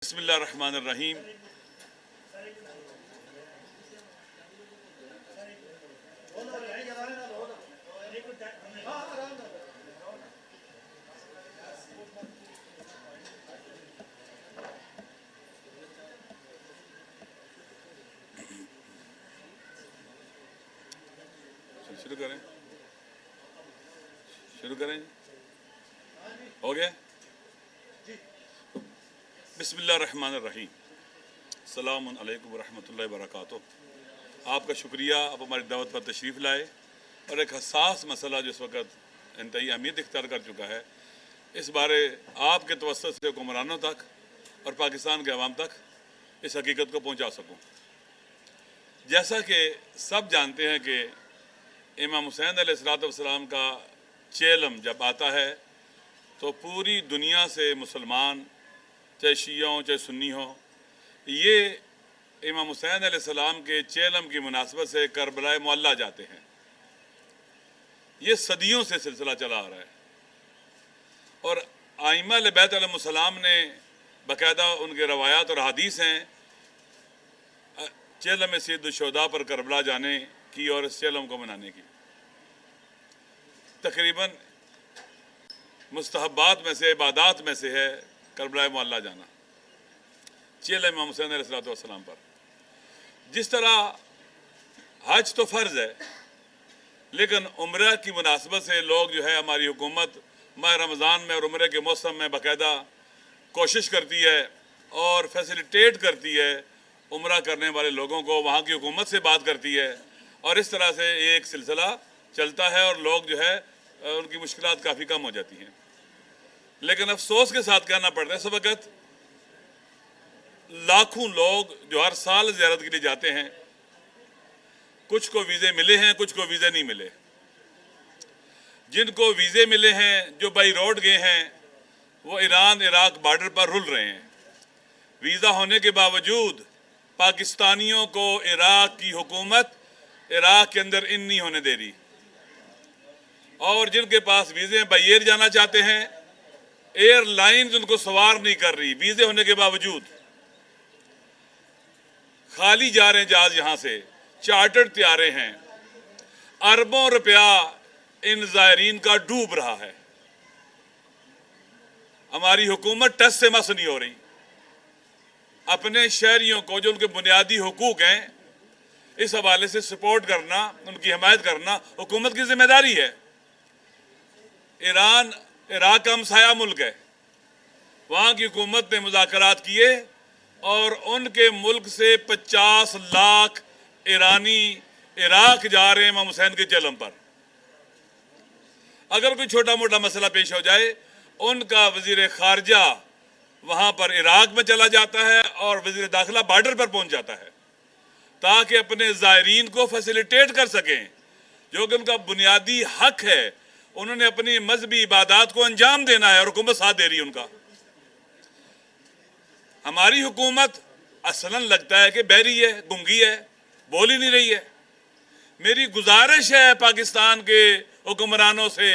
बिस्मिल्लाहिर्रहमानिर्रहीम। शुरू करें हो गया। बिस्मिल्लाहिर्रहमानिर्रहीम। अस्सलामु अलैकुम वरहमतुल्लाहि वबरकातुहू। आपका शुक्रिया, आप हमारी दावत पर तशरीफ़ लाए और एक हसास मसला जो इस वक्त इंतहाई अहमियत इख्तियार कर चुका है, इस बारे आपके तवस्सुत से हुक्मरानों तक और पाकिस्तान के अवाम तक इस हकीकत को पहुँचा सकूँ। जैसा कि सब जानते हैं कि इमाम हुसैन अलैहिस्सलाम का चेलम जब आता है तो पूरी दुनिया से मुसलमान, चाहे शिया हो चाहे सुन्नी हो, ये इमाम हुसैन अलैहिस्सलाम के चेलम की मुनासबत से करबला मुअल्ला जाते हैं। ये सदियों से सिलसिला चला आ रहा है और आइमा बैत अलैहिस्सलाम ने बाकायदा उनके रवायात और हदीस हैं चेलम सैयद शुहदा पर करबला जाने की और इस चेलम को मनाने की। तकरीबन मुस्तहब्बात में से, इबादात में से है करबला मुअल्ला जाना चेलम इमाम हुसैन अलैहिस्सलाम पर। जिस तरह हज तो फ़र्ज़ है, लेकिन उम्रा की मुनासबत से लोग जो है, हमारी हुकूमत माह रमज़ान में और उम्रे के मौसम में बाकायदा कोशिश करती है और फैसिलिटेट करती है उम्रा करने वाले लोगों को, वहाँ की हुकूमत से बात करती है और इस तरह से एक सिलसिला चलता है और लोग जो है उनकी मुश्किलात काफ़ी कम हो जाती हैं। लेकिन अफसोस के साथ कहना पड़ता है, इस वक्त लाखों लोग जो हर साल ज़ियारत के लिए जाते हैं, कुछ को वीज़े मिले हैं, कुछ को वीज़े नहीं मिले। जिनको वीज़े मिले हैं, जो बाई रोड गए हैं, वो ईरान इराक बॉर्डर पर रुल रहे हैं। वीज़ा होने के बावजूद पाकिस्तानियों को इराक की हुकूमत इराक के अंदर इन नहीं होने दे रही और जिनके पास वीज़े बाई एयर जाना चाहते हैं, एयरलाइंस उनको सवार नहीं कर रही। वीज़े होने के बावजूद खाली जा रहे हैं जहाज, यहाँ से चार्टर्ड तैयारे हैं। अरबों रुपया इन ज़ायरीन का डूब रहा है। हमारी हुकूमत टस से मस नहीं हो रही। अपने शहरियों को जो उनके बुनियादी हुकूक हैं, इस हवाले से सपोर्ट करना, उनकी हिमायत करना हुकूमत की जिम्मेदारी है। ईरान इराक का हमसाया मुल्क है, वहाँ की हुकूमत ने मुज़ाकरात किए और उनके मुल्क से 50 लाख ईरानी इराक जा रहे हैं इमाम हुसैन के चेलम पर। अगर कोई छोटा मोटा मसला पेश हो जाए, उनका वज़ीर ख़ारजा वहाँ पर इराक में चला जाता है और वज़ीर दाखिला बॉर्डर पर पहुँच जाता है ताकि अपने ज़ायरीन को फैसिलिटेट कर सकें, जो कि उनका बुनियादी हक है। उन्होंने अपनी मजहबी इबादत को अंजाम देना है और हुकूमत साथ दे रही है उनका। हमारी हुकूमत असलन लगता है कि बहरी है, गूंगी है, बोल ही नहीं रही है। मेरी गुजारिश है पाकिस्तान के हुक्मरानों से,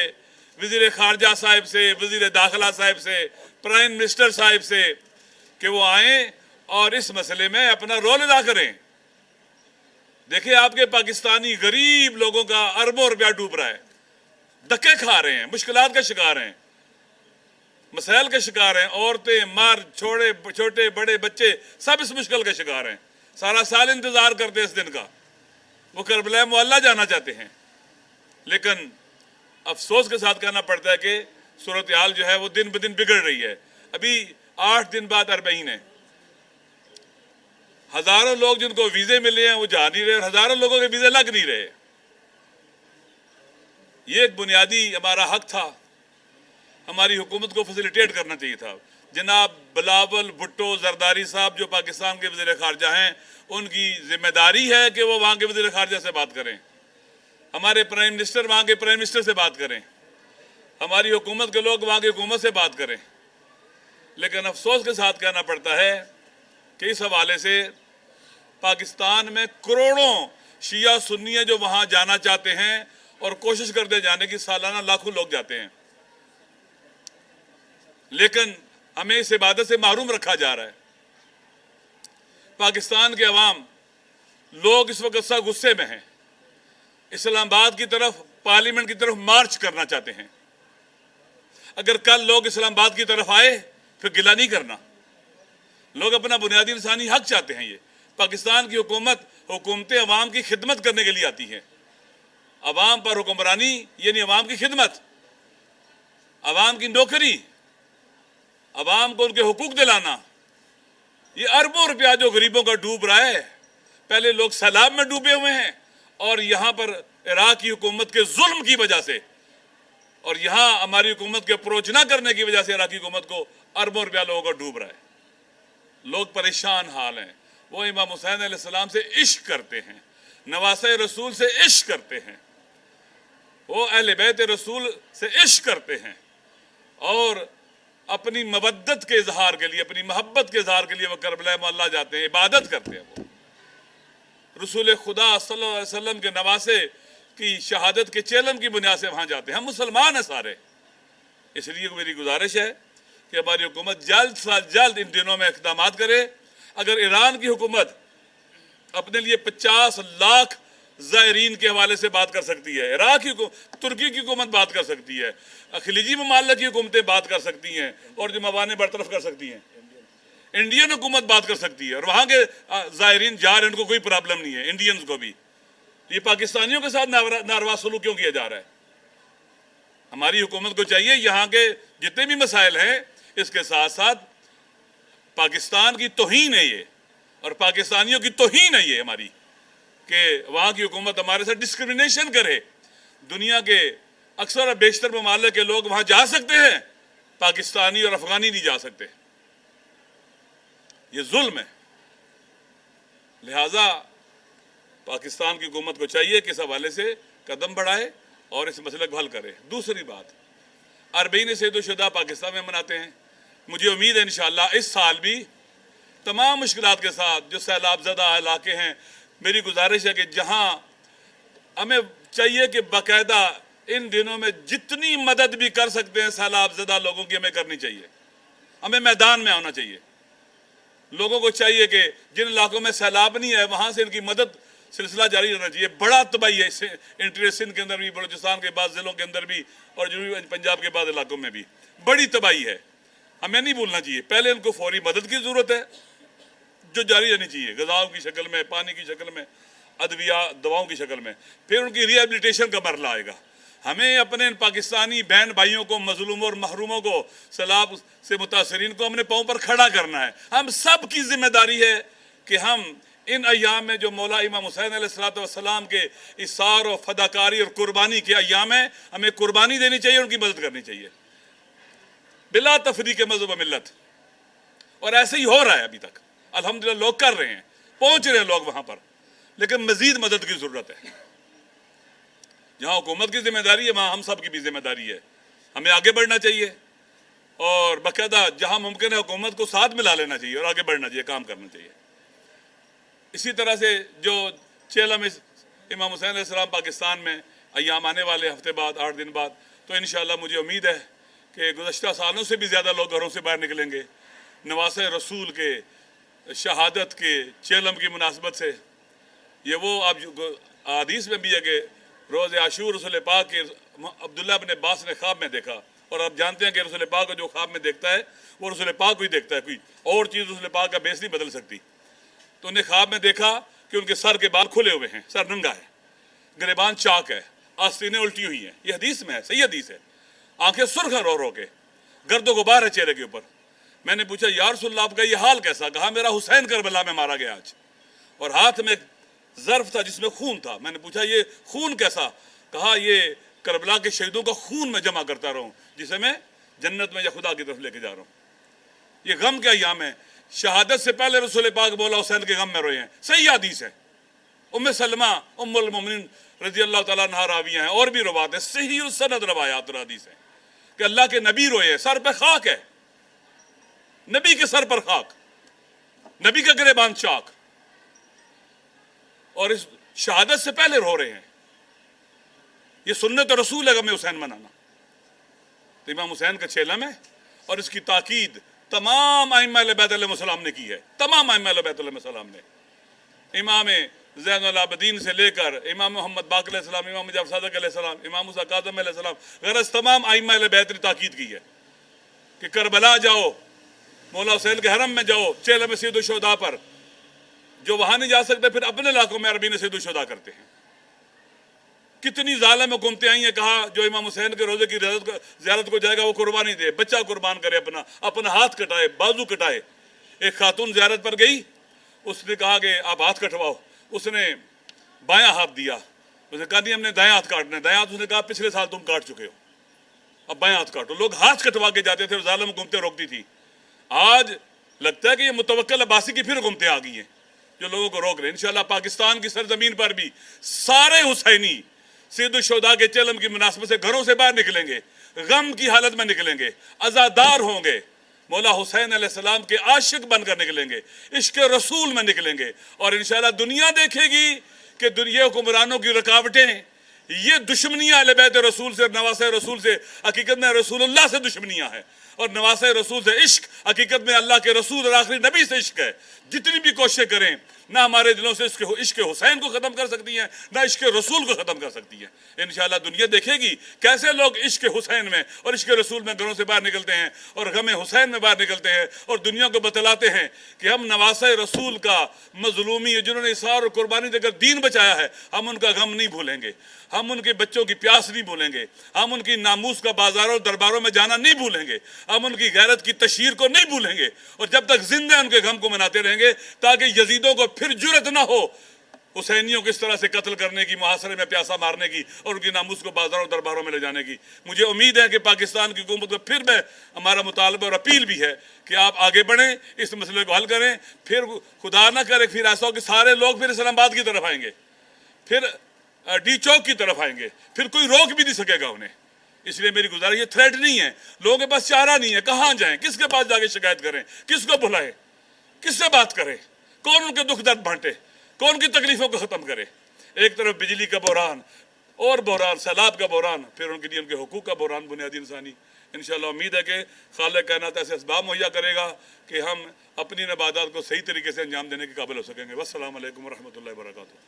वज़ीर ख़ारजा साहिब से, वज़ीर दाखिला साहिब से, प्राइम मिनिस्टर साहिब से कि वो आएँ और इस मसले में अपना रोल अदा करें। देखिए, आपके पाकिस्तानी गरीब लोगों का अरबों रुपया डूब रहा है, धक्के खा रहे हैं, मुश्किलात का शिकार हैं, मसाइल के शिकार हैं। औरतें, मर्द, छोटे बड़े बच्चे सब इस मुश्किल के शिकार हैं। सारा साल इंतज़ार करते हैं इस दिन का। वो करबला मुअल्ला जाना चाहते हैं, लेकिन अफसोस के साथ कहना पड़ता है कि सूरत हाल जो है वो दिन ब दिन बिगड़ रही है। अभी 8 दिन बाद अरबईन है। हज़ारों लोग जिनको वीज़े मिले हैं वो जा नहीं रहे और हज़ारों लोगों के वीज़े लग नहीं रहे। ये एक बुनियादी हमारा हक था, हमारी हुकूमत को फैसिलिटेट करना चाहिए था। जनाब बिलावल भुट्टो जरदारी साहब जो पाकिस्तान के वज़ीर ख़ारजा हैं, उनकी जिम्मेदारी है कि वो वहाँ के वज़ीर ख़ारजा से बात करें, हमारे प्राइम मिनिस्टर वहाँ के प्राइम मिनिस्टर से बात करें, हमारी हुकूमत के लोग वहाँ की हुकूमत से बात करें। लेकिन अफसोस के साथ कहना पड़ता है कि इस हवाले से पाकिस्तान में करोड़ों शिया सुन्नी जो वहाँ जाना चाहते हैं और कोशिश करते जाने की, सालाना लाखों लोग जाते हैं, लेकिन हमें इस इबादत से महरूम रखा जा रहा है। پاکستان کے عوام لوگ اس وقت سا غصے میں ہیں، اسلام آباد کی طرف، پارلیمنٹ کی طرف مارچ کرنا چاہتے ہیں۔ اگر کل لوگ اسلام آباد کی طرف آئے پھر گلہ نہیں کرنا۔ لوگ اپنا بنیادی انسانی حق چاہتے ہیں۔ یہ پاکستان کی حکومتیں عوام کی خدمت کرنے کے لیے آتی ہیں۔ عوام پر حکمرانی یعنی عوام کی خدمت، عوام کی نوکری، عوام کو ان کے حقوق دلانا۔ یہ اربوں روپیہ جو غریبوں کا ڈوب رہا ہے، پہلے لوگ سیلاب میں ڈوبے ہوئے ہیں، اور یہاں پر عراق کی حکومت کے ظلم کی وجہ سے اور یہاں ہماری حکومت کے اپروچ نہ کرنے کی وجہ سے عراقی حکومت کو اربوں روپیہ لوگوں کا ڈوب رہا ہے۔ لوگ پریشان حال ہیں۔ وہ امام حسین علیہ السلام سے عشق کرتے ہیں، نواسہ رسول سے عشق کرتے ہیں، وہ اہل بیت رسول سے عشق کرتے ہیں، اور اپنی مودت کے اظہار کے لیے، اپنی محبت کے اظہار کے لیے وہ کربلا معلیٰ جاتے ہیں، عبادت کرتے ہیں۔ وہ رسول خدا صلی اللہ علیہ وسلم کے نواسے کی شہادت کے چیلم کی بنیاد سے وہاں جاتے ہیں۔ ہم مسلمان ہیں سارے، اس لیے میری گزارش ہے کہ ہماری حکومت جلد سے جلد ان دنوں میں اقدامات کرے۔ اگر ایران کی حکومت اپنے لیے 50 لاکھ زائرین کے حوالے سے بات کر سکتی ہے، عراق کی حکومت، ترکی کی حکومت بات کر سکتی ہے، خلیجی ممالک کی حکومتیں بات کر سکتی ہیں اور جو موانع برطرف کر سکتی ہیں، انڈین حکومت بات کر سکتی ہے، اور وہاں کے زائرین جا رہے ہیں، ان کو کوئی پرابلم نہیں ہے، انڈینز کو بھی۔ یہ پاکستانیوں کے ساتھ ناروا سلوک کیوں کیا جا رہا ہے؟ ہماری حکومت کو چاہیے یہاں کے جتنے بھی مسائل ہیں اس کے ساتھ ساتھ پاکستان کی توہین ہے یہ، اور پاکستانیوں کی توہین ہے یہ ہماری، کہ وہاں کی حکومت ہمارے ساتھ ڈسکریمنیشن کرے۔ دنیا کے اکثر اور بیشتر ممالک کے لوگ وہاں جا سکتے ہیں، پاکستانی اور افغانی نہیں جا سکتے۔ یہ ظلم ہے۔ لہٰذا پاکستان کی حکومت کو چاہیے کہ اس حوالے سے قدم بڑھائے اور اس مسئلے کو حل کرے۔ دوسری بات، اربعین سید الشہداء پاکستان میں مناتے ہیں۔ مجھے امید ہے انشاءاللہ اس سال بھی تمام مشکلات کے ساتھ جو سیلاب زدہ علاقے ہیں، میری گزارش ہے کہ جہاں ہمیں چاہیے کہ باقاعدہ ان دنوں میں جتنی مدد بھی کر سکتے ہیں سیلاب زدہ لوگوں کی ہمیں کرنی چاہیے۔ ہمیں میدان میں آنا چاہیے۔ لوگوں کو چاہیے کہ جن علاقوں میں سیلاب نہیں ہے وہاں سے ان کی مدد سلسلہ جاری رہنا چاہیے۔ بڑا تباہی ہے انٹیریئر سندھ کے اندر بھی، بلوچستان کے بعض ضلعوں کے اندر بھی، اور جنوبی پنجاب کے بعض علاقوں میں بھی بڑی تباہی ہے۔ ہمیں نہیں بھولنا چاہیے، پہلے ان کو فوری مدد کی ضرورت ہے جو جاری رہنی چاہیے، غذاؤں کی شکل میں، پانی کی شکل میں، ادویات، دواؤں کی شکل میں۔ پھر ان کی ری ایبلیٹیشن کا مرحلہ آئے گا۔ ہمیں اپنے پاکستانی بہن بھائیوں کو، مظلوموں اور محروموں کو، سیلاب سے متاثرین کو اپنے پاؤں پر کھڑا کرنا ہے۔ ہم سب کی ذمہ داری ہے کہ ہم ان ایام میں جو مولا امام حسین علیہ السلام کے اثار و فداکاری اور قربانی کے ایام ہیں، ہمیں قربانی دینی چاہیے، ان کی مدد کرنی چاہیے بلا تفریق مذہب و ملت۔ اور ایسے ہی ہو رہا ہے ابھی تک، الحمدللہ لوگ کر رہے ہیں، پہنچ رہے ہیں لوگ وہاں پر، لیکن مزید مدد کی ضرورت ہے۔ جہاں حکومت کی ذمہ داری ہے وہاں ہم سب کی بھی ذمہ داری ہے۔ ہمیں آگے بڑھنا چاہیے اور باقاعدہ جہاں ممکن ہے حکومت کو ساتھ ملا لینا چاہیے اور آگے بڑھنا چاہیے، کام کرنا چاہیے۔ اسی طرح سے جو چیلم امام حسین علیہ السلام پاکستان میں ایام آنے والے ہفتے بعد، 8 دن بعد، تو انشاءاللہ مجھے امید ہے کہ گزشتہ سالوں سے بھی زیادہ لوگ گھروں سے باہر نکلیں گے نواسہ رسول کے شہادت کے چیلم کی مناسبت سے۔ یہ وہ اب حدیث میں بھی ہے کہ روز عاشور رسول پاک کے عبداللہ بن عباس نے خواب میں دیکھا، اور آپ جانتے ہیں کہ رسول پاک کو جو خواب میں دیکھتا ہے وہ رسول پاک کو ہی دیکھتا ہے، کوئی اور چیز رسول پاک کا بیس نہیں بدل سکتی۔ تو انہیں خواب میں دیکھا کہ ان کے سر کے بال کھلے ہوئے ہیں، سر ننگا ہے، گریبان چاک ہے، آستینیں الٹی ہوئی ہیں۔ یہ حدیث میں ہے، صحیح حدیث ہے۔ آنکھیں سرخ ہیں رو رو کے، گرد و غبار ہے چہرے کے اوپر۔ میں نے پوچھا یا رسول اللہ آپ کا یہ حال کیسا؟ کہا میرا حسین کربلا میں مارا گیا آج، اور ہاتھ میں ظرف تھا جس میں خون تھا۔ میں نے پوچھا یہ خون کیسا؟ کہا یہ کربلا کے شہیدوں کا خون میں جمع کرتا رہا ہوں جسے میں جنت میں یا خدا کی طرف لے کے جا رہا ہوں۔ یہ غم کا ایام ہے۔ شہادت سے پہلے رسول پاک مولا حسین کے غم میں روئے ہیں، صحیح حدیث ہے۔ ام سلمہ ام المومنین رضی اللہ تعالیٰ عنہا راویہ ہیں، اور بھی روایات ہیں، صحیح السند روایات اور حدیث ہیں کہ اللہ کے نبی روئے ہیں، سر پہ خاک ہے، نبی کے سر پر خاک، نبی کا گریبان چاک، اور اس شہادت سے پہلے رو رہے ہیں۔ یہ سنت رسول ہے غم حسین منانا۔ تو امام حسین کا چیلم ہے، اور اس کی تاکید तमाम आइम्मा अहले बैत अलैहिस्सलाम ने की है, तमाम आइम्मा अहले बैत अलैहिस्सलाम ने, इमाम ज़ैनुल आबिदीन से लेकर इमाम मोहम्मद बाक़िर अलैहिस्सलाम, इमाम जाफ़र सादिक़ अलैहिस्सलाम, इमाम मूसा काज़िम अलैहिस्सलाम, गरज तमाम आइम्मा अहले बैत ने ताकीद की है कि करबला जाओ, मौला हुसैन के हरम में जाओ, चेल में सैयद शुहदा पर, जो वहां नहीं जा सकते फिर अपने इलाकों में अरबी ने सैयद शुहदा करते हैं। कितनी जालिम हुकूमतें आई हैं, कहा जो इमाम हुसैन के रोजे की ज़ियारत को जाएगा वो कुर्बानी दे, बच्चा कुर्बान करे, अपना हाथ कटाए, बाजू कटाए। एक खातून ज़ियारत पर गई, उसने कहा कि आप हाथ कटवाओ, उसने बायां हाथ दिया, उसने कहा नहीं हमने दायां हाथ काटना है, दायां हाथ उसने कहा पिछले साल तुम काट चुके हो, अब बायां हाथ काटो। लोग हाथ कटवा के जाते थे, जालिम हुकूमतें रोकती थी। आज लगता है कि ये मुतवक्किल अब्बासी की फिर हुकूमतें आ गई हैं जो लोगों को रोक रहे हैं। इंशाअल्लाह पाकिस्तान की सरजमीन पर भी सारे हुसैनी सैयद शुहदा के चलम की मुनासबत से घरों से बाहर निकलेंगे, गम की हालत में निकलेंगे, अज़ादार होंगे, मौला हुसैन अलैहिस्सलाम के आशिक बनकर निकलेंगे, इश्क रसूल में निकलेंगे। और इंशाअल्लाह दुनिया देखेगी कि दुनिया हुक्मरानों की रुकावटें, ये दुश्मनियाँ अहले बैत रसूल से, नवासे रसूल से हकीकत में रसूलुल्लाह से दुश्मनियाँ हैं, और नवासे रसूल से इश्क हकीकत में अल्लाह के रसूल और आखिरी नबी से इश्क है। जितनी भी कोशिशें करें ना हमारे दिलों से इश्क हुसैन को ख़त्म कर सकती हैं, ना इश्क रसूल को ख़त्म कर सकती हैं। इंशाअल्लाह दुनिया देखेगी कैसे लोग इश्क हुसैन में और इश्क रसूल में घरों से बाहर निकलते हैं और गम हुसैन में बाहर निकलते हैं और दुनिया को बतलाते हैं कि हम नवासे रसूल का मजलूमी, जिन्होंने इसार और कुर्बानी देकर दीन बचाया है, हम उनका गम नहीं भूलेंगे, हम उनके बच्चों की प्यास नहीं भूलेंगे, हम उनकी नामूस का बाजारों दरबारों में जाना नहीं भूलेंगे, हम उनकी गैरत की तशहीर को नहीं भूलेंगे, और जब तक जिंदा उनके गम को मनाते रहेंगे ताकि यजीदों को फिर जुर्रत ना हो हुसैनियों को इस तरह से कत्ल करने की, मुहासरे में प्यासा मारने की और उनकी नामूस को बाजारों दरबारों में ले जाने की। मुझे उम्मीद है कि पाकिस्तान की हुकूमत को फिर मैं हमारा मुतालबा और अपील भी है कि आप आगे बढ़ें, इस मसले को हल करें। फिर खुदा ना करे फिर ऐसा हो कि सारे लोग फिर इस्लामाबाद की तरफ आएंगे, फिर डी चौक की तरफ आएंगे, फिर कोई रोक भी नहीं सकेगा उन्हें। इसलिए मेरी गुजारिश, ये थ्रेट नहीं है, लोगों के पास चारा नहीं है, कहाँ जाएं, किसके पास जाके शिकायत करें, किसको बुलाएं, किससे बात करें, कौन उनके दुख दर्द बांटे, कौन की तकलीफों को ख़त्म करे। एक तरफ बिजली का बहरान और बहरान, सैलाब का बहरान, फिर उनके लिए उनके हुकूक का बहरान, बुनियादी इंसानी। इंशाअल्लाह उम्मीद है कि खालिक कायनात ऐसे असबाब मुहैया करेगा कि हम अपनी इबादत को सही तरीके से अंजाम देने के काबिल हो सकेंगे। वस्सलाम अलैकुम रहमतुल्लाहि व बरकातुहू।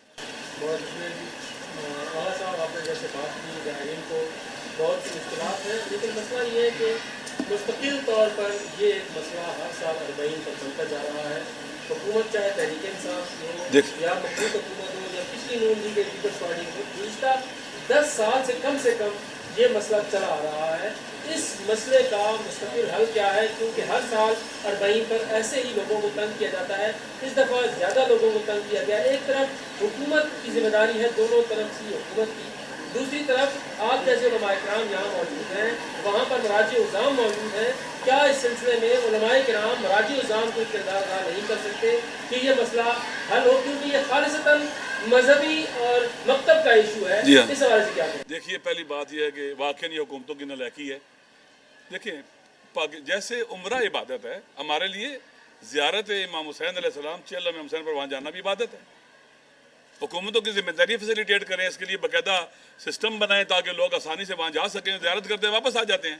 आपने जैसे बात की ज़ाहिरीन को बहुत सी मुश्किलात है, लेकिन मसला ये है कि मुस्तकिल तौर पर ये मसला हर साल 40 पर चलता जा रहा है। हुकूमत चाहे तहरीक इंसाफ हो या मखलूक हुकूमत हो या पिछली नून लीग पीपल्स पार्टी हो, गुज़िश्ता 10 साल से कम ये मसला चला आ रहा है। इस मसले का मुस्तकिल हल क्या है? क्योंकि हर साल 40 पर ऐसे ही लोगों को तंग किया जाता है, इस दफ़ा ज़्यादा लोगों को तंग किया गया। एक तरफ हुकूमत की जिम्मेदारी है, दोनों तरफ से हुकूमत की, दूसरी तरफ आप जैसे उलमाए किराम यहाँ मौजूद हैं, वहाँ पर मराजी उज़ाम मौजूद हैं। क्या इस सिलसिले में उलमाए किराम मराजी उज़ाम को किरदार अदा नहीं कर सकते कि ये मसला हल हो? क्योंकि ये खालिसतन मजहबी और मकतब का इशू है। इस हवाले से क्या करें? देखिए, पहली बात यह है कि वाकई ये हुकूमतों की नालायकी है। देखिए, जैसे उम्रा इबादत है, हमारे लिए ज़ियारत इमाम हुसैन अलैहिस्सलाम चेल इमाम हुसैन पर वहाँ जाना भी इबादत है। हुकूमतों की जिम्मेदारी फैसिलिटेट करें, इसके लिए बाकायदा सिस्टम बनाएं ताकि लोग आसानी से वहाँ जा सकें, ज़ियारत करते हैं वापस आ जाते हैं।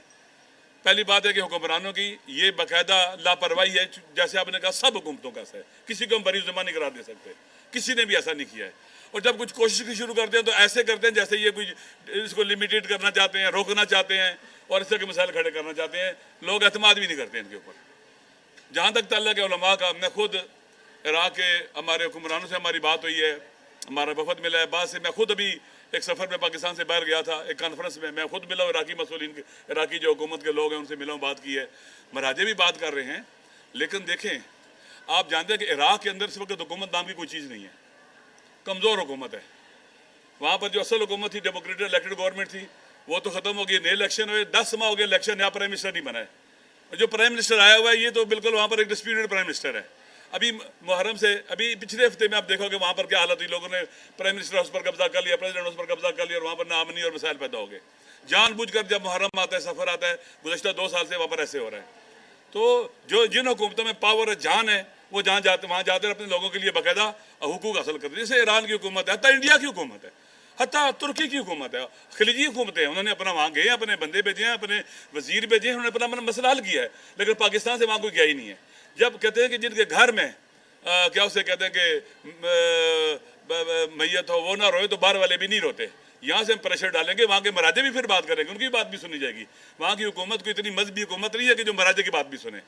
पहली बात है कि हुक्मरानों की ये बाकायदा लापरवाही है, जैसे आपने कहा सब हुकूमतों का है, किसी को हम बरी ज़ुबान नहीं करार दे सकते, किसी ने भी ऐसा नहीं किया है। और जब कुछ कोशिश शुरू करते हैं तो ऐसे करते हैं जैसे ये कुछ इसको लिमिटेड करना चाहते हैं, रोकना चाहते हैं और इस तरह के मसाइल खड़े करना चाहते हैं। लोग एतमाद भी नहीं करते इनके ऊपर। जहाँ तक ताल्लुक है उलमा का, मैं खुद इराक़ के हमारे हुक्मरानों से हमारी बात हुई है, हमारा वफद मिला है। बाद से मैं खुद अभी एक सफ़र में पाकिस्तान से बाहर गया था, एक कॉन्फ्रेंस में मैं खुद मिला हूँ, इराकी मसूलिन के, इराकी जो हुकूमत के लोग हैं उनसे मिला हूँ, बात की है, महाराजे भी बात कर रहे हैं। लेकिन देखें, आप जानते हैं कि इराक़ के अंदर इस वक्त हुकूमत नाम की कोई चीज़ नहीं है, कमज़ोर हुकूमत है। वहाँ पर जो असल हुकूमत थी, डेमोक्रेटिक इलेक्टेड गवर्नमेंट थी, वो तो ख़त्म हो गई, नए इलेक्शन हुए, 10 माह हो गए इलेक्शन, यहाँ प्राइम मिनिस्टर नहीं बना है। और जो प्राइम मिनिस्टर आया हुआ है ये तो बिल्कुल वहाँ पर एक डिस्प्यूटेड प्राइम मिनिस्टर है। अभी मुहर्रम से अभी पिछले हफ्ते में आप देखोगे वहाँ पर क्या हालत हुई, लोगों ने प्राइम मिनिस्टर हाउस पर कब्जा कर लिया, प्रेसिडेंट हाउस पर कब्जा कर लिया और वहाँ पर नाअमनी और मसाइल पैदा हो गए। जानबूझकर जब मुहर्रम आता है, सफ़र आता है, गुज़श्ता 2 साल से वहाँ पर ऐसे हो रहा है। तो जो जिन हुकूमतों में पावर जान है वो जहाँ जाते वहाँ जाते हैं, अपने लोगों के लिए बाकायदा हुकूक हासिल करते हैं। जैसे ईरान की हुकूमत है, हत्ता इंडिया की हुकूमत है। حتیٰ ترکی کی حکومت ہے، خلیجی حکومتیں ہیں، انہوں نے اپنا وہاں گئے ہیں، اپنے بندے بھیجے ہیں، اپنے وزیر بھیجے ہیں، انہوں نے اپنا مسئلہ حل کیا ہے، لیکن پاکستان سے وہاں کوئی گیا ہی نہیں ہے۔ جب کہتے ہیں کہ جن کے گھر میں کیا اسے کہتے ہیں کہ میت ہو وہ نہ روئے تو باہر والے بھی نہیں روتے، یہاں سے ہم پریشر ڈالیں گے، وہاں کے مراجے بھی پھر بات کریں گے، ان کی بات بھی سنی جائے گی۔ وہاں کی حکومت کو اتنی مذہبی حکومت نہیں ہے کہ جو مراجے کی بات بھی سنیں،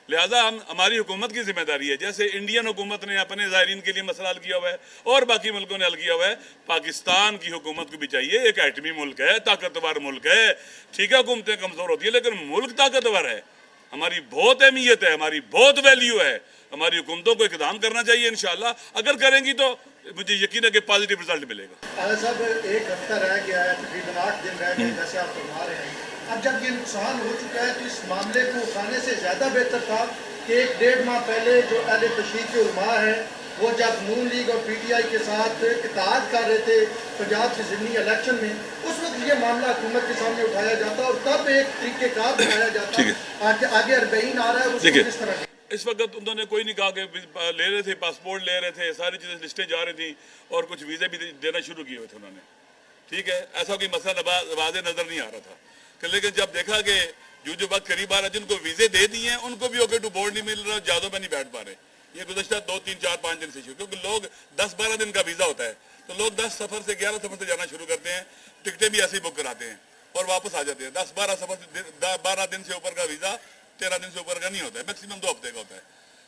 لہٰذا ہماری حکومت کی ذمہ داری ہے، جیسے انڈین حکومت نے اپنے زائرین کے لیے مسئلہ حل کیا ہوا ہے اور باقی ملکوں نے حل کیا ہوا ہے، پاکستان کی حکومت کو بھی چاہیے، ایک ایٹمی ملک ہے، طاقتور ملک ہے، ٹھیک ہے حکومتیں کمزور ہوتی ہے لیکن ملک طاقتور ہے، ہماری بہت اہمیت ہے، ہماری بہت ویلیو ہے، ہماری حکومتوں کو اقدام کرنا چاہیے انشاءاللہ، اگر کریں گی تو مجھے یقین ہے کہ پازیٹیو رزلٹ ملے گا۔ عادل صاحب ایک ہفتہ رہ گیا ہے، تقریباً 8 دن رہ گئے جیسے آپ فرما رہے ہیں، اب جب یہ نقصان ہو چکا ہے تو اس معاملے کو اٹھانے سے زیادہ بہتر تھا کہ 1.5 ماہ پہلے جو اہل تشیع کے علماء ہیں وہ جب نون لیگ اور پی ٹی آئی کے ساتھ اتحاد کر رہے تھے پنجاب کے ضمنی الیکشن میں، اس وقت یہ معاملہ حکومت کے سامنے اٹھایا جاتا اور تب ایک طریقہ کار بنایا جاتا۔ آگے 40 آ رہا ہے، اس کو کس طرح؟ اس وقت انہوں نے کوئی نہیں کہا کہ لے رہے تھے، پاسپورٹ لے رہے تھے، ساری چیزیں لسٹیں جا رہی تھیں اور کچھ ویزے بھی دینا شروع کیے ہوئے تھے انہوں نے، ٹھیک ہے، ایسا کوئی مسئلہ واضح نظر نہیں آ رہا تھا، لیکن جب دیکھا کہ جو وقت قریب آ رہا ہے، جن کو ویزے دے دیے ہیں ان کو بھی اوکے ٹو بورڈ نہیں مل رہا، جادوں میں نہیں بیٹھ پا رہے، یہ گزشتہ 2 3 4 5 دن سے شروع، کیونکہ لوگ 10 12 دن کا ویزا ہوتا ہے تو لوگ 10 سفر سے 11 سفر سے جانا شروع کرتے ہیں، ٹکٹیں بھی ایسے ہی بک کراتے ہیں اور واپس آ جاتے ہیں، 10 12 سفر 12 دن سے اوپر کا ویزا 13 دن سے اوپر کا نہیں ہوتا ہے، میکسیمم 2 ہفتے کا ہوتا ہے۔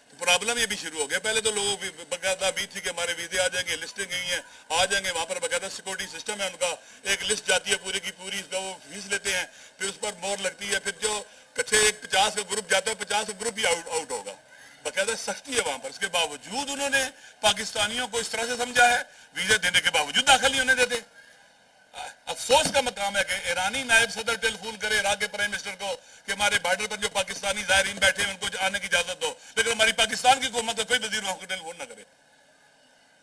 تو پرابلم یہ بھی شروع ہو گیا، پہلے تو لوگوں کی باقاعدہ امید تھی کہ ہمارے ویزے آ جائیں گے، لسٹیں گئی ہیں آ جائیں گے، وہاں پر باقاعدہ سیکورٹی سسٹم ہے ان کا، ایک لسٹ جاتی ہے پوری کی پوری، اس کا وہ فیس لیتے ہیں، پھر اس پر مور لگتی ہے، پھر جو کچھ ایک 50 کا گروپ جاتا ہے 50 کا گروپ بھی آؤٹ ہوگا، باقاعدہ سختی ہے وہاں پر، اس کے باوجود انہوں نے پاکستانیوں کو اس طرح سے سمجھا ہے، ویزے دینے کے باوجود داخل نہیں ہونے دیتے۔ افسوس کا مقام ہے کہ ایرانی نائب صدر ٹیلی فون کرے عراق کے پرائم منسٹر کو کہ ہمارے بارڈر پر جو پاکستانی زائرین بیٹھے ہیں ان کو آنے کی اجازت دو، لیکن ہماری پاکستان کی حکومت کا کوئی وزیر وہاں کو ٹیلی فون نہ کرے،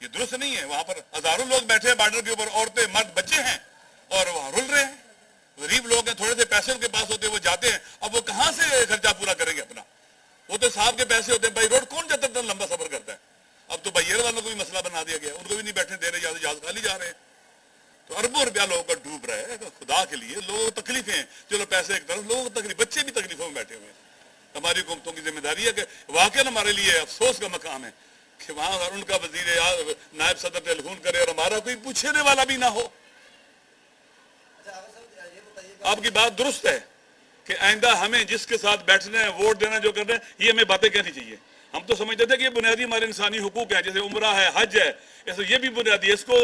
یہ درست نہیں ہے۔ وہاں پر ہزاروں لوگ بیٹھے ہیں بارڈر کے اوپر، عورتیں مرد بچے ہیں اور وہاں رل رہے ہیں، غریب لوگ ہیں، تھوڑے سے پیسے ان کے پاس ہوتے ہیں وہ جاتے ہیں، اب وہ کہاں سے خرچہ پورا کریں گے اپنا، وہ تو صاحب کے پیسے ہوتے ہیں، بائی روڈ کون جاتا ہے لمبا سفر کرتا ہے، اب تو بائی ایئر والوں کو بھی مسئلہ بنا دیا گیا، ان کو بھی نہیں بیٹھنے دے رہے، جہاز خالی جا رہے ہیں، تو اربوں روپیہ لوگوں کا ڈوب رہا ہے، خدا کے لیے لوگوں کو تکلیفیں ہیں، چلو پیسے ایک طرف، لوگوں کو تکلیف، بچے بھی تکلیفوں میں بیٹھے ہوئے ہیں، ہماری حکومتوں کی ذمہ داری ہے کہ واقعی ہمارے لیے افسوس کا مقام ہے کہ وہاں ان کا وزیر نائب صدر ٹیلی فون کرے اور ہمارا کوئی پوچھنے والا بھی نہ ہو۔ آپ کی بات درست ہے کہ آئندہ ہمیں جس کے ساتھ بیٹھنا ہے، ووٹ دینا جو کرنا ہے، یہ ہمیں باتیں کہنی چاہیے، ہم تو سمجھتے تھے کہ یہ بنیادی ہمارے انسانی حقوق ہیں، جیسے عمرہ ہے، حج ہے، ایسے یہ بھی بنیادی ہے، اس کو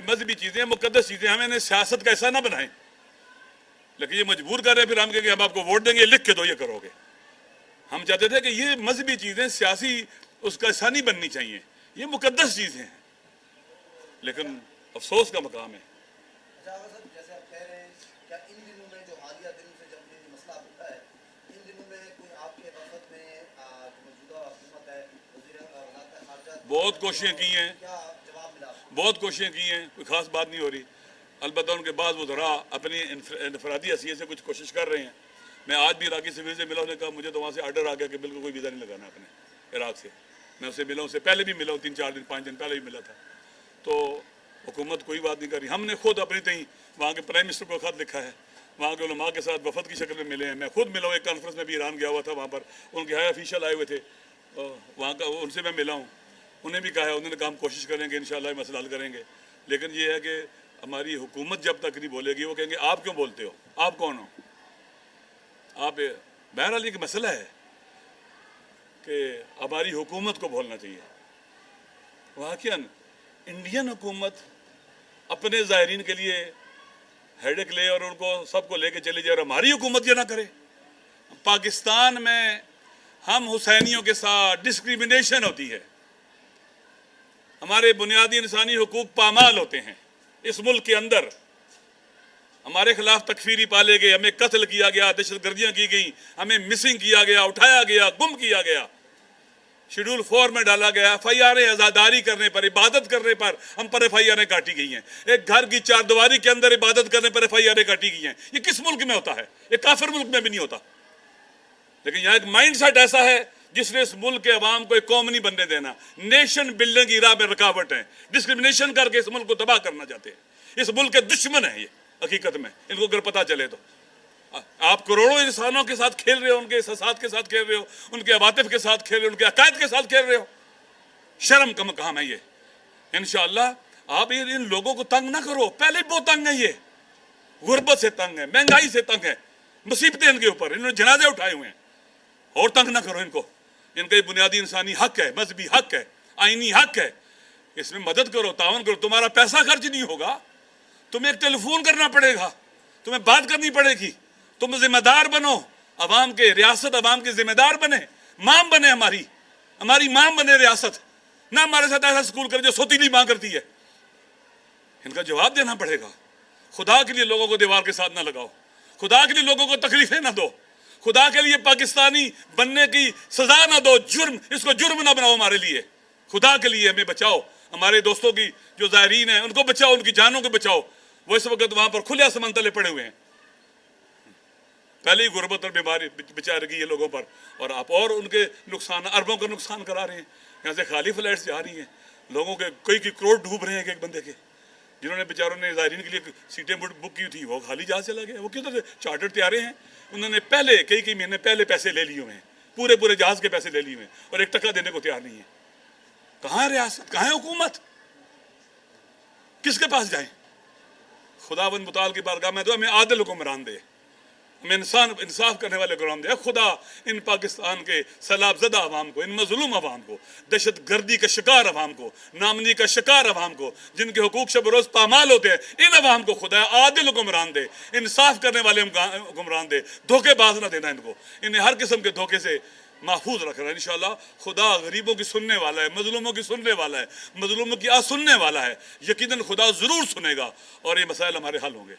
مذہبی چیزیں مقدس چیزیں، ہمیں انہیں سیاست کا ایسا نہ بنائیں، لیکن یہ مجبور کر رہے ہیں، پھر ہم کہیں گے ہم آپ کو ووٹ دیں گے، لکھ کے دو یہ کرو گے۔ ہم چاہتے تھے کہ یہ مذہبی چیزیں سیاسی اس کا ایسا نہیں بننی چاہیے، یہ مقدس چیزیں ہیں، لیکن افسوس کا مقام ہے۔ جیسے آپ کہہ رہے ہیں کیا ان دنوں میں جو حالیہ دنوں سے جب یہ مسئلہ ہوتا ہے، ان دنوں میں کوئی آپ کے وفد میں موجودہ حکومت ہے، وزیر وزارت خارجہ، بہت کوششیں کی ہیں، کیا جواب ملا؟ بہت کوششیں کی ہیں، کوئی خاص بات نہیں ہو رہی، البتہ ان کے بعد وزراء اپنی انفرادی حیثیت سے کچھ کوشش کر رہے ہیں۔ میں آج بھی عراقی سفیر سے ملا، انہوں نے کہا مجھے تو وہاں سے آرڈر آ گیا کہ بالکل کوئی ویزا نہیں لگانا اپنے عراق سے، میں اسے ملا، اس سے پہلے بھی ملا ہوں، 3 4 دن 5 دن پہلے بھی ملا تھا، تو حکومت کوئی بات نہیں کر رہی۔ ہم نے خود اپنی تئیں وہاں کے پرائم منسٹر کو خط لکھا ہے، وہاں کے علماء کے ساتھ وفد کی شکل میں ملے ہیں، میں خود ملا ہوں، ایک کانفرنس میں بھی ایران گیا ہوا تھا، وہاں پر ان کے ہائی آفیشیل آئے ہوئے تھے، وہاں کا ان سے میں ملا ہوں، انہیں بھی کہا ہے، انہوں نے کہا ہم کوشش کریں گے انشاءاللہ یہ مسئلہ حل کریں گے، لیکن یہ ہے کہ ہماری حکومت جب تک نہیں بولے گی، وہ کہیں گے آپ کیوں بولتے ہو، آپ کون ہو، آپ، بہرحال یہ مسئلہ ہے کہ ہماری حکومت کو بولنا چاہیے۔ واقعاً انڈین حکومت اپنے زائرین کے لیے ہیڈک لے اور ان کو سب کو لے کے چلی جائے اور ہماری حکومت یہ نہ کرے۔ پاکستان میں ہم حسینیوں کے ساتھ ڈسکریمنیشن ہوتی ہے، ہمارے بنیادی انسانی حقوق پامال ہوتے ہیں، اس ملک کے اندر ہمارے خلاف تکفیری پالے گئے، ہمیں قتل کیا گیا، دہشت گردیاں کی گئیں، ہمیں مسنگ کیا گیا، اٹھایا گیا، گم کیا گیا، شیڈول 4 میں ڈالا گیا، ایف آئی آریں عزاداری کرنے پر، عبادت کرنے پر ہم پر ایف آئی آریں کاٹی گئی ہیں، ایک گھر کی 4 دیواری کے اندر عبادت کرنے پر ایف آئی آریں کاٹی گئی ہیں۔ یہ کس ملک میں ہوتا ہے؟ یہ کافر ملک میں بھی نہیں ہوتا، لیکن یہاں ایک مائنڈ سیٹ ایسا ہے جس نے اس ملک کے عوام کو ایک قوم نہیں بننے دینا، نیشن بلڈنگ کی راہ میں رکاوٹ ہے، ڈسکریمنیشن کر کے اس ملک کو تباہ کرنا چاہتے ہیں۔ इस मुल्क के दुश्मन हैं ये हकीकत में, इनको अगर पता चले तो। आप करोड़ों इंसानों के साथ खेल रहे हो, उनके एहसास के साथ खेल रहे हो, उनके अवातिफ के साथ खेल रहे हो, उनके अकायद के साथ खेल रहे हो। शर्म कम काम है ये। इंशाअल्लाह आप इन लोगों को तंग ना करो, पहले बहुत तंग है ये, गुर्बत से तंग है, महंगाई से तंग है, मुसीबतें इनके ऊपर, इन्होंने जनाजे उठाए हुए हैं, और तंग ना करो इनको। इनका ये बुनियादी इंसानी हक है, मजहबी हक है, आईनी हक है, इसमें मदद करो, तावन करो। तुम्हारा पैसा खर्च नहीं होगा, तुम्हें एक टेलीफोन करना पड़ेगा, तुम्हें बात करनी पड़ेगी, तुम जिम्मेदार बनो, अवाम के, रियासत अवाम के जिम्मेदार बने, माम बने, हमारी माम बने रियासत, ना हमारे साथ ऐसा स्कूल करे जो सोतीली मां करती है। इनका जवाब देना पड़ेगा। खुदा के लिए लोगों को दीवार के साथ ना लगाओ, खुदा के लिए लोगों को तकलीफें ना दो, खुदा के लिए पाकिस्तानी बनने की सजा ना दो, जुर्म, इसको जुर्म ना बनाओ हमारे लिए। खुदा के लिए हमें बचाओ, हमारे दोस्तों की जो ज़ायरीन हैं उनको बचाओ, उनकी जानों को बचाओ। वो इस वक्त वहां पर खुले आसमान तले पड़े हुए हैं, पहले ही गुर्बत और बीमारी बेचारे की ये लोगों पर, और आप और उनके नुकसान, अरबों का नुकसान करा रहे हैं। यहाँ से खाली फ्लाइट्स जा रही हैं, लोगों के कई करोड़ डूब रहे हैं एक बंदे के, जिन्होंने बेचारों ने ज़ायरीन के लिए सीटें बुक की थी, वो खाली जहाज चला गया। वो किधर चार्टर तैयारे हैं, उन्होंने पहले कई महीने पहले पैसे ले लिए हुए हैं, पूरे जहाज के पैसे ले लिए हुए हैं, और 1 टका देने को तैयार नहीं है। कहाँ है रियासत, कहाँ है हुकूमत, किसके पास जाएं? खुदावंद मुताल की बारगाह में तो हमें आदिल हुक्मरान दे, हमें इंसाफ करने वाले हुक्मरान दे। खुदा इन पाकिस्तान के सैलाबज़दा अवाम को, इन मजलूम अवाम को, दहशत गर्दी का शिकार अवाम को, नामनी का शिकार अवाम को, जिनके हुकूक शब रोज़ पामाल होते हैं, इन अवाम को खुदा आदिल हुक्मरान दे, इंसाफ करने वाले हुक्मरान दे, धोखेबाज ना देना इनको, इन्हें हर किस्म के धोखे से महफूज रख रहा है। इंशाअल्लाह खुदा गरीबों की सुनने वाला है, मजलूमों की सुनने वाला है, मजलूमों की आवाज़ सुनने वाला है। यकीनन खुदा ज़रूर सुनेगा और ये मसाइल हमारे हल होंगे।